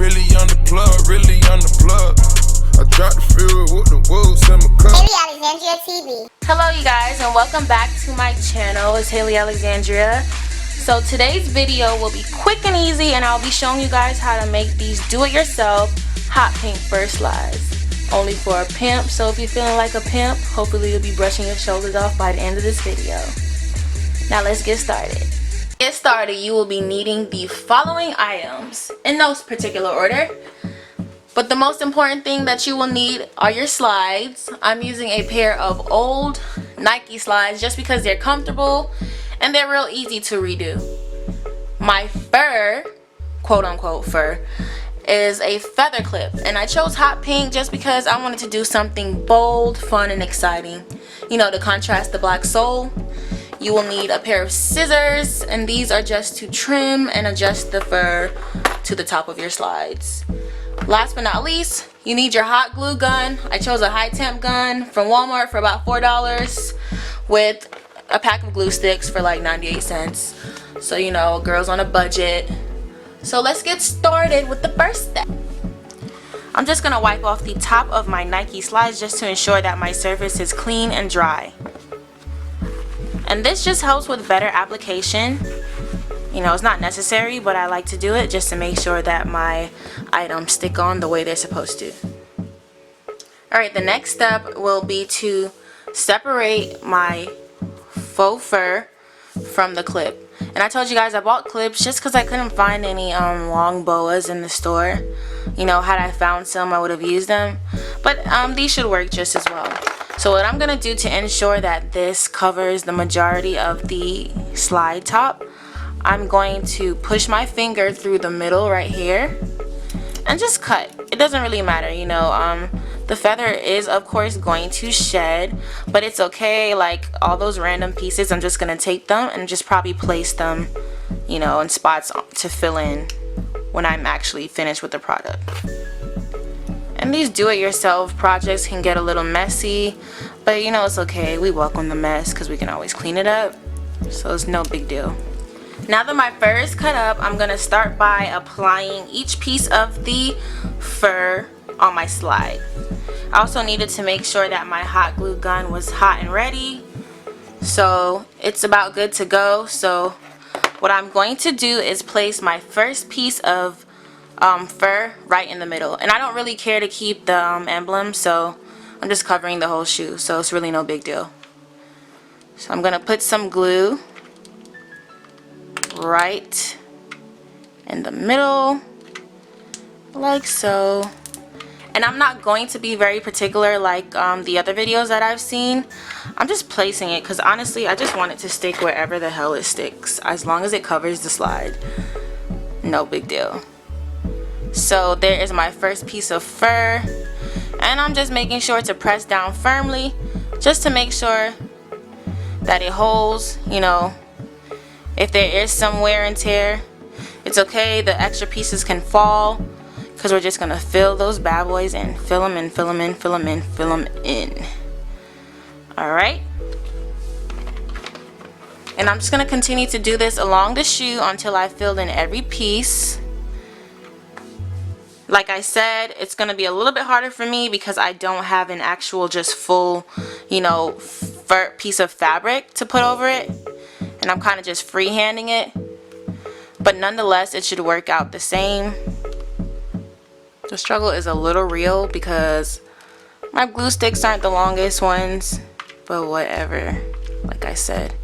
really on the plug, really on the plug. I dropped the field with the wolves in my cup. Haley Alexandria TV. Hello you guys, and welcome back to my channel. It's Haley Alexandria. So today's video will be quick and easy, and I'll be showing you guys how to make these do-it-yourself hot pink fur slides. Only for a pimp, so if you're feeling like a pimp, hopefully you'll be brushing your shoulders off by the end of this video. Now let's get started. To get started, you will be needing the following items in no particular order. But the most important thing that you will need are your slides. I'm using a pair of old Nike slides just because they're comfortable and they're real easy to redo. My fur, quote unquote fur, is a feather clip, and I chose hot pink just because I wanted to do something bold, fun, and exciting. You know, to contrast the black sole. You will need a pair of scissors, and these are just to trim and adjust the fur to the top of your slides. Last but not least, you need your hot glue gun. I chose a high temp gun from Walmart for about $4 with a pack of glue sticks for like 98 cents. So, you know, girls on a budget. So let's get started with the first step. I'm just gonna wipe off the top of my Nike slides just to ensure that my surface is clean and dry. And this just helps with better application. You know, it's not necessary, but I like to do it just to make sure that my items stick on the way they're supposed to. Alright, the next step will be to separate my faux fur from the clip. And I told you guys I bought clips just because I couldn't find any long boas in the store. You know, had I found some, I would have used them. But these should work just as well. So what I'm going to do to ensure that this covers the majority of the slide top, I'm going to push my finger through the middle right here and just cut. It doesn't really matter, you know. The feather is of course going to shed, but it's okay. Like all those random pieces, I'm just going to take them and just probably place them, you know, in spots to fill in when I'm actually finished with the product. And these do-it-yourself projects can get a little messy, but you know, it's okay. We welcome the mess because we can always clean it up, so it's no big deal. Now that my fur is cut up, I'm going to start by applying each piece of the fur on my slide. I also needed to make sure that my hot glue gun was hot and ready, so it's about good to go. So what I'm going to do is place my first piece of fur right in the middle, and I don't really care to keep the emblem, so I'm just covering the whole shoe, so it's really no big deal. So I'm gonna put some glue right in the middle like so. And I'm not going to be very particular like the other videos that I've seen. I'm just placing it because honestly I just want it to stick wherever the hell it sticks, as long as it covers the slide. No big deal. So there is my first piece of fur, and I'm just making sure to press down firmly just to make sure that it holds. You know, if there is some wear and tear, it's okay. The extra pieces can fall because we're just gonna fill those bad boys in. Fill them in, fill them in, fill them in, fill them in. Alright. And I'm just gonna continue to do this along the shoe until I filled in every piece. Like I said, it's going to be a little bit harder for me because I don't have an actual just full, you know, fur piece of fabric to put over it. And I'm kind of just freehanding it. But nonetheless, it should work out the same. The struggle is a little real because my glue sticks aren't the longest ones. But whatever. Like I said,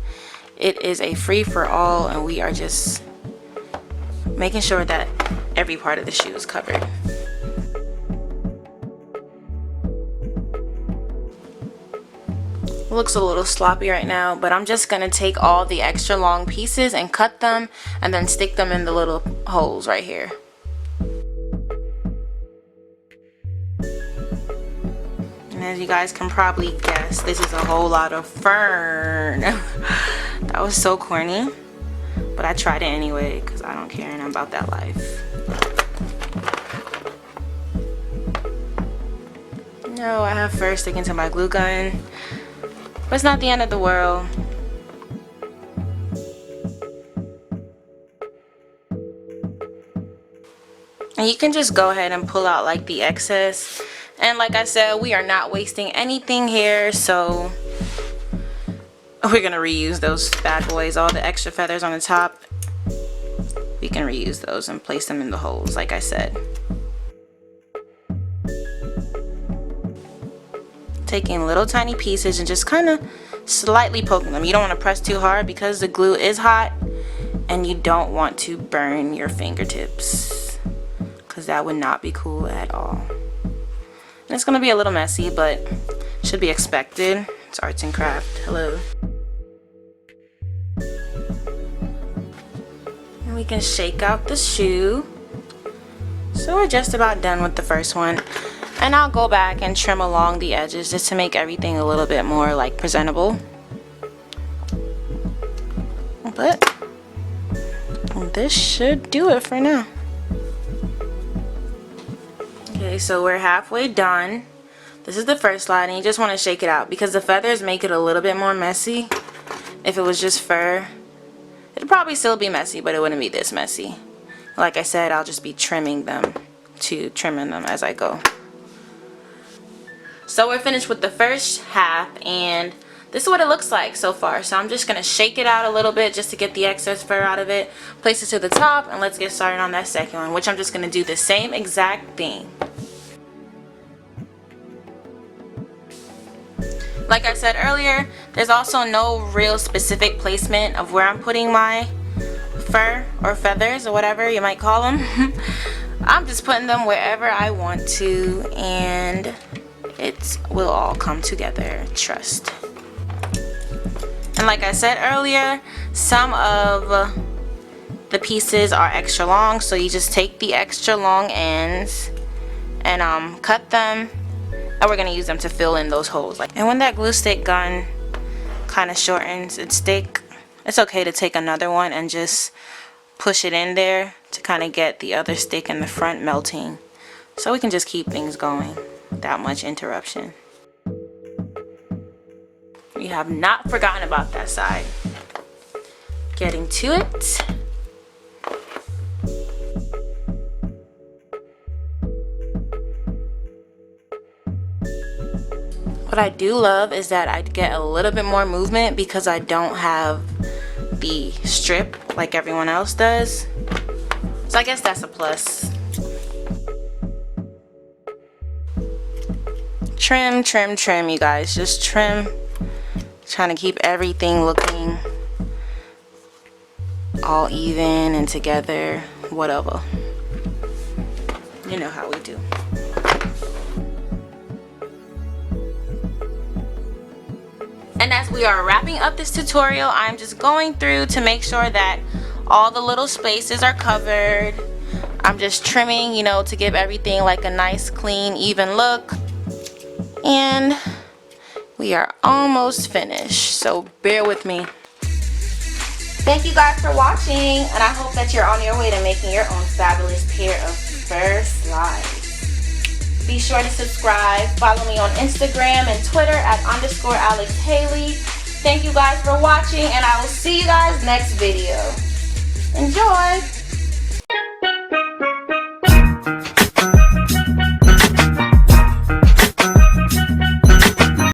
it is a free-for-all, and we are just making sure that every part of the shoe is covered. Looks a little sloppy right now, but I'm just gonna take all the extra long pieces and cut them and then stick them in the little holes right here. And as you guys can probably guess, this is a whole lot of fern. That was so corny, but I tried it anyway because I don't care and I'm about that life. No, I have fur sticking to my glue gun, but it's not the end of the world. And you can just go ahead and pull out like the excess. And like I said, we are not wasting anything here, so we're gonna reuse those bad boys. All the extra feathers on the top, we can reuse those and place them in the holes like I said. Taking little tiny pieces and just kind of slightly poking them. You don't want to press too hard because the glue is hot and you don't want to burn your fingertips, because that would not be cool at all. And it's going to be a little messy, but should be expected. It's arts and craft. Hello. And we can shake out the shoe. So we're just about done with the first one. And I'll go back and trim along the edges just to make everything a little bit more like presentable. But this should do it for now. Okay, so we're halfway done. This is the first slide, and you just want to shake it out because the feathers make it a little bit more messy. If it was just fur, it'd probably still be messy, but it wouldn't be this messy. Like I said, I'll just be trimming them as I go. So we're finished with the first half, and this is what it looks like so far. So I'm just going to shake it out a little bit just to get the excess fur out of it. Place it to the top, and let's get started on that second one, which I'm just going to do the same exact thing. Like I said earlier, there's also no real specific placement of where I'm putting my fur or feathers or whatever you might call them. I'm just putting them wherever I want to, and it will all come together, trust. And like I said earlier, some of the pieces are extra long, so you just take the extra long ends and cut them, and we're gonna use them to fill in those holes. And when that glue stick gun kind of shortens its stick, it's okay to take another one and just push it in there to kind of get the other stick in the front melting, so we can just keep things going without much interruption. We have not forgotten about that side. Getting to it. What I do love is that I get a little bit more movement because I don't have the strip like everyone else does. So I guess that's a plus. Trim, trim, trim, you guys. Just trim. Trying to keep everything looking all even and together, whatever. You know how we do. And as we are wrapping up this tutorial, I'm just going through to make sure that all the little spaces are covered. I'm just trimming, you know, to give everything like a nice, clean, even look. And we are almost finished, so bear with me. Thank you guys for watching, and I hope that you're on your way to making your own fabulous pair of fur slides. Be sure to subscribe, follow me on Instagram and Twitter at _AlexHaley. Thank you guys for watching, and I will see you guys next video. Enjoy!